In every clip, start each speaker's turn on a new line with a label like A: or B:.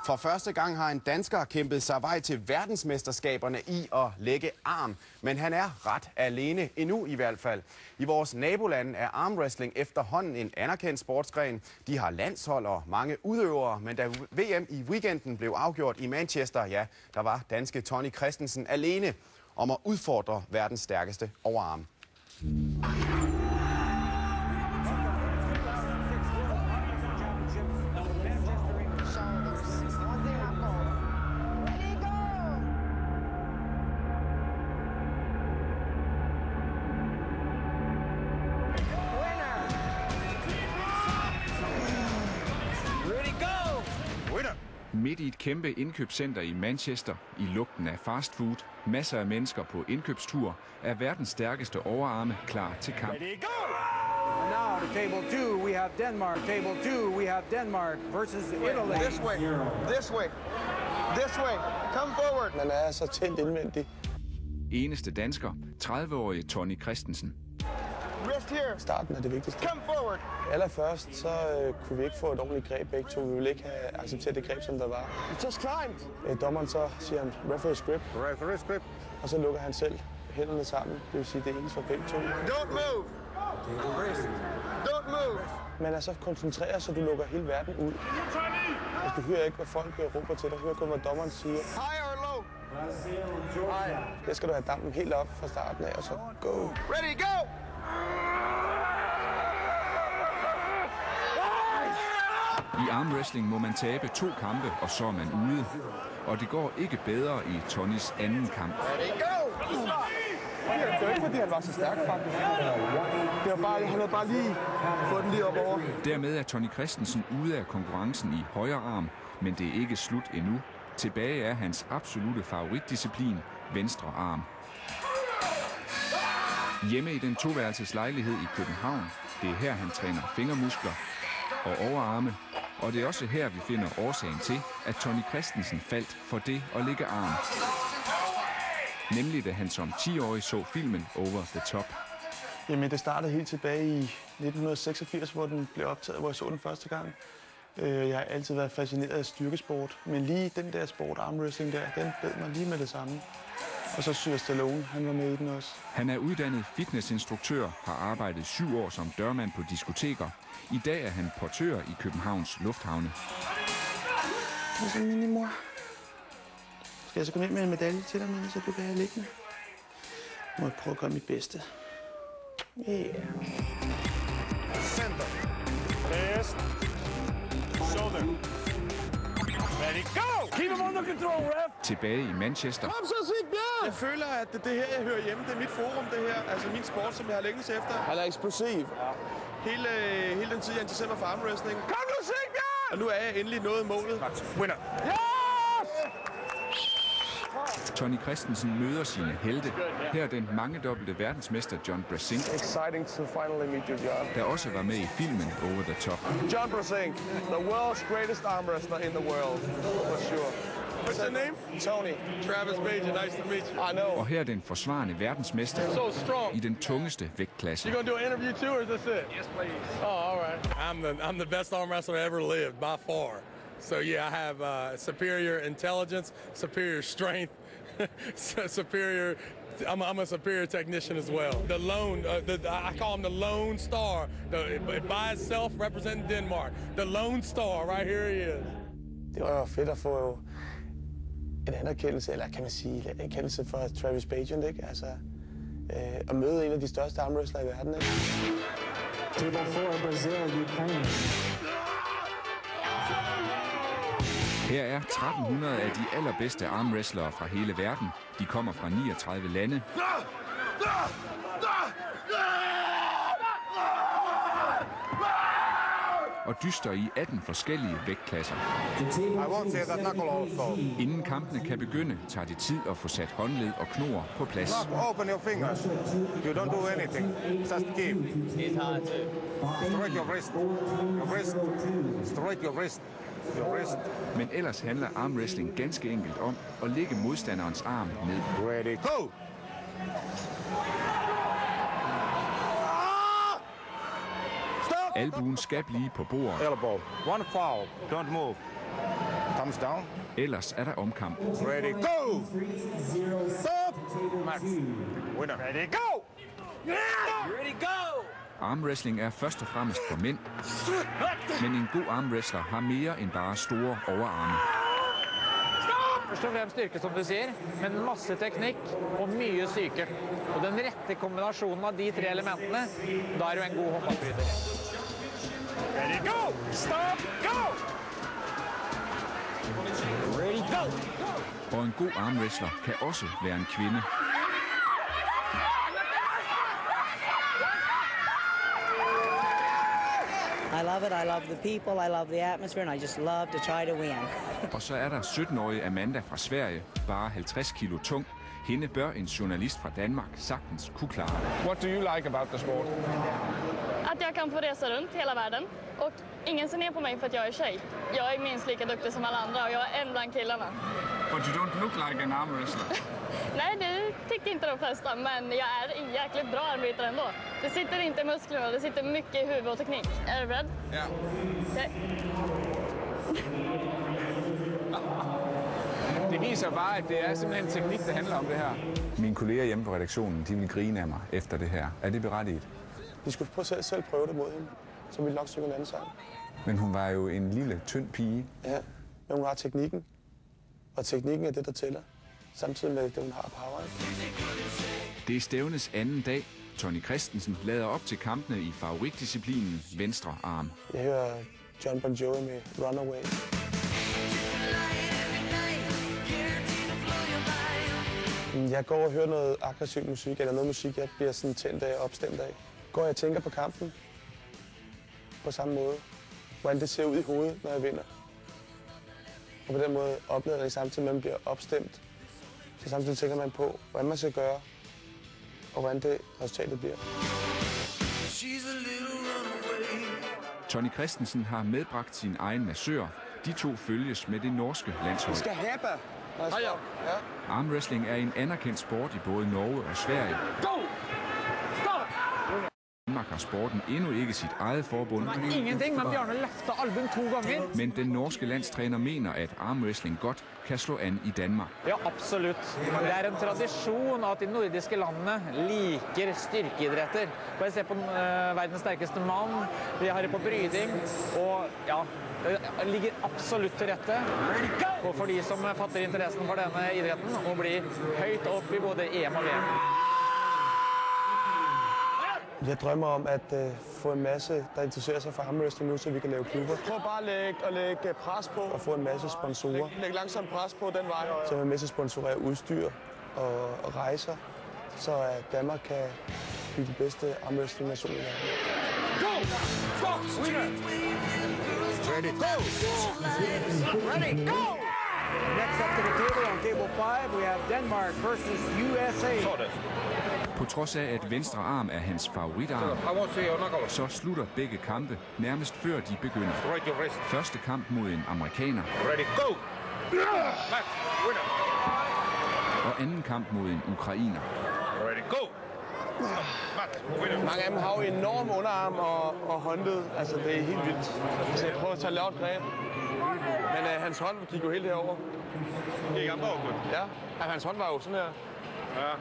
A: For første gang har en dansker kæmpet sig vej til verdensmesterskaberne i at lægge arm. Men han er ret alene, endnu i hvert fald. I vores nabolande er armwrestling efterhånden en anerkendt sportsgren. De har landshold og mange udøvere, men da VM i weekenden blev afgjort i Manchester, ja, der var danske Tony Christensen alene om at udfordre verdens stærkeste overarm.
B: Midt i et kæmpe indkøbscenter i Manchester, i lugten af fastfood, masser af mennesker på indkøbstur, er verdens stærkeste overarme klar til kamp.
C: Now to table 2, we have Denmark. Table 2, we have Denmark versus Italy.
D: This way, this way, this way. Come forward. Man er så tændt indvendigt.
B: Eneste dansker, 30-årige Tony Christensen.
D: Rest here. Starten er det vigtigste. Come forward. Allerførst så kunne vi ikke få et ordentligt greb begge to. Vi ville ikke have accepteret det greb, som der var. You just climbed. Dommeren så siger han, referee's grip. Referee's grip. Og så lukker han selv hænderne sammen. Det vil sige, det er ens for begge to. Don't move. Don't move. Man er så koncentreret, så du lukker hele verden ud. Hvis du hører ikke, hvad folk råber til dig, hører kun, hvad dommeren siger. High or low? High. Der skal du have dampen helt op fra starten af, og så go. Ready, go!
B: I armwrestling må man tabe 2 kampe, og så er man ude. Og det går ikke bedre i Tonys anden kamp.
D: Det var ikke, fordi han var så stærk, faktisk. Han havde bare lige fået den lige op over.
B: Dermed er Tony Christensen ude af konkurrencen i højre arm, men det er ikke slut endnu. Tilbage er hans absolute favoritdisciplin, venstre arm. Hjemme i den toværelses lejlighed i København, det er her, han træner fingermuskler og overarme. Og det er også her, vi finder årsagen til, at Tony Christensen faldt for det at lægge arm. Nemlig da han som 10-årig så filmen Over the Top.
D: Jamen, det startede helt tilbage i 1986, hvor den blev optaget, hvor jeg så den første gang. Jeg har altid været fascineret af styrkesport, men lige den der sport, armwrestling der, den bed mig lige med det samme. Og så Sylvester Stallone, han var med i den også.
B: Han er uddannet fitnessinstruktør, har arbejdet 7 år som dørmand på diskoteker. I dag er han portør i Københavns lufthavne.
D: Hvad så, minimor? Skal jeg så komme ind med en medalje til dig, så du kan have liggende? Må jeg prøve at gøre mit bedste. Yeah.
E: Center. Last. Shoulder. Ready, go! Keep him under control, ref!
B: Tilbage i Manchester.
D: Kom så, Sigbjørn! Jeg føler, at det her, jeg hører hjemme, det er mit forum, det her. Altså min sport, som jeg har længes efter. Han er eksplosiv. Hele den tid, jeg interesserer mig for armwrestling. Kom nu, Sigbjørn! Og nu er jeg endelig nået målet.
E: Winner.
D: Yes!
B: Tony Christensen møder sine helte. Her er den mangedobbelte verdensmester John Brasink,
D: Exciting to finally meet you, John.
B: der også var med i filmen Over the Top.
D: John Brasink, the world's greatest arm wrestler in the world, for sure. What's your name? Tony. Travis Major, nice to meet you. I know.
B: Og her er den forsvarende verdensmester
D: So strong.
B: i den tungeste vægtklasse.
D: You gonna do an interview too, or is this it?
E: Yes, please.
D: Oh, all right.
F: I'm the best arm wrestler ever lived, by far. So yeah, I have superior intelligence, superior strength, superior. I'm a superior technician as well. The lone, I call him the Lone Star. By itself, representing Denmark. The Lone Star, right here he is. Det var jo fedt at få en anerkendelse, eller kan man sige, en anerkendelse fra Travis Pageant, ikke? Altså, at møde en af de største armwrestlere i verden, ikke?
C: Table 4, Brazil, Ukraine.
B: Her er 1300 af de allerbedste armwrestlere fra hele verden. De kommer fra 39 lande. Og dyster i 18 forskellige vægtklasser. Inden kampene kan begynde, tager det tid at få sat håndled og knor på plads.
E: Open your fingers. You don't do anything. Just keep. It's hard to. Straight your wrist. Your wrist. Straight your wrist.
B: Men ellers handler armwrestling ganske enkelt om at lægge modstanderens arm ned.
E: Ready, go!
B: Albuen skal blive på bordet.
E: Elbow. One foul. Don't move. Thumbs down.
B: Ellers er der omkamp.
E: Ready, go! Stop! Max. Winner. Ready, go!
C: Ready, go!
B: Armwrestling er først og fremmest for mænd, men en god armwrestler har mere end bare store overarme.
C: Først og fremst styrke, som du sier, men masse teknikk og mye psyke. Og den rette kombinasjonen av de 3 elementene, da er du en god håndballbryter.
E: Ready, go! Stop, go!
C: Ready, go!
B: Og en god armwrestler kan også være en kvinde.
G: I love it. I love the people. I love the atmosphere, and I just love to try to win.
B: Og så er der 17-årige Amanda fra Sverige, bare 50 kilo tung. Hende bør en journalist fra Danmark sagtens kunne klare.
D: What do you like about the sport?
H: Att jag kan få resa runt hela världen och ingen ser ner på mig för att jag är tjej. Jag är minst lika duktig som alla andra och jag är en bland killarna.
B: But you don't look like an arm wrestler.
H: Nej, det tycker inte de flesta, men jag är en jäkligt bra armbrytare ändå. Det sitter inte i musklerna, det sitter mycket i huvud och teknik. Är du beredd?
B: Ja.
H: Okay.
I: Det viser bare, at det er simpelthen teknik, der handler om det her.
J: Mine kolleger hjemme på redaktionen, de vil grine af mig efter det her. Er det berettiget?
D: Vi skulle selv prøve det mod hende, så ville nok synge en anden sang.
J: Men hun var jo en lille, tynd pige.
D: Ja, men hun har teknikken. Og teknikken er det, der tæller. Samtidig med det, hun har power.
B: Det er stævnets anden dag. Tony Christensen lader op til kampene i favoritdisciplinen venstre arm.
D: Jeg hører John Bon Jovi med Runaway. Jeg går og hører noget aggressiv musik, eller noget musik, jeg bliver sådan tændt af og opstemt af. Går jeg og tænker på kampen på samme måde. Hvordan det ser ud i hovedet, når jeg vinder. Og på den måde oplever jeg samtidig, at man bliver opstemt. Så samtidig tænker man på, hvordan man skal gøre, og hvordan det resultatet bliver.
B: Tony Christensen har medbragt sin egen massør. De to følges med det norske landshold.
D: Vi skal hæppe! Ja.
B: Armwrestling er en anerkendt sport i både Norge og Sverige. Danmark har sporten endnu ikke sit eget forbund.
C: Ingenting, men Bjarne løfter albuen 2 ganger.
B: Men den norske landstræner mener, at armwrestling godt kan slå an i Danmark.
C: Ja, absolutt. Det er en tradisjon at de nordiske landene liker styrkeidretter. Bare se på verdens sterkeste mann, vi har det på bryding, og ja, det ligger absolutt til rette. Og for de som fatter interessen for denne idretten, å bli høyt opp i både EM og VM.
D: Jeg drømmer om at få en masse, der interesserer sig for armwrestling nu, så vi kan lave klubber. Prøv bare at lægge pres på og få en masse sponsorer. Læg langsomt pres på den vej. Så vi er med til at sponsorere udstyr og rejser, så at Danmark kan blive de bedste armwrestling-nationer i verden.
E: Go! Go! Winner! Ready, go!
C: Ready, go! Next up to the table on table 5, we have Denmark versus USA.
B: På trods af, at venstre arm er hans favoritarm, så slutter begge kampe nærmest før de begynder. Første kamp mod en amerikaner.
E: Ready, go! Max, winner!
D: og anden kamp mod en ukrainer. Mange af dem har jo enorm underarm og håndled. Altså, det er helt vildt. Så jeg prøver at tage lavt greb. Men hans hånd gik jo helt herover.
E: Gik han over?
D: Ja, hans hånd var jo sådan her. Ja.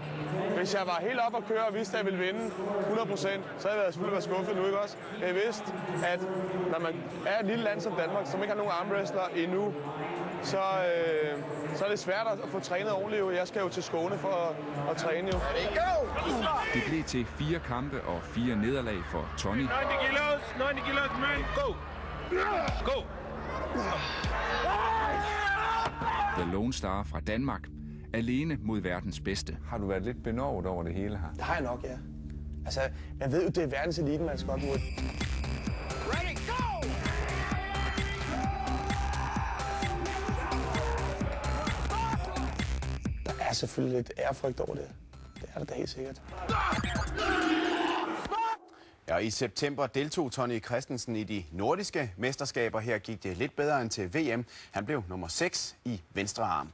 D: Hvis jeg var helt op at køre og vidste, at jeg ville vinde 100%, så havde jeg selvfølgelig været skuffet nu, ikke også? Jeg vidste, at når man er et lille land som Danmark, som ikke har nogen armwrestler endnu, så er det svært at få trænet ordentligt. Jeg skal jo til Skåne for at træne jo.
B: Det blev til 4 kampe og 4 nederlag for Tony.
E: 90 kilos, man, go! Go!
B: The Lone Star fra Danmark, alene mod verdens bedste.
J: Har du været lidt benovet over det hele her?
D: Det har jeg nok, ja. Altså, jeg ved jo, det er verdens elite, man skal op mod.
E: Ready, go!
D: Der er selvfølgelig lidt ærefrygt over det. Det er der da helt sikkert.
A: Ja, i september deltog Tony Christensen i de nordiske mesterskaber. Her gik det lidt bedre end til VM. Han blev nummer 6 i venstre arm.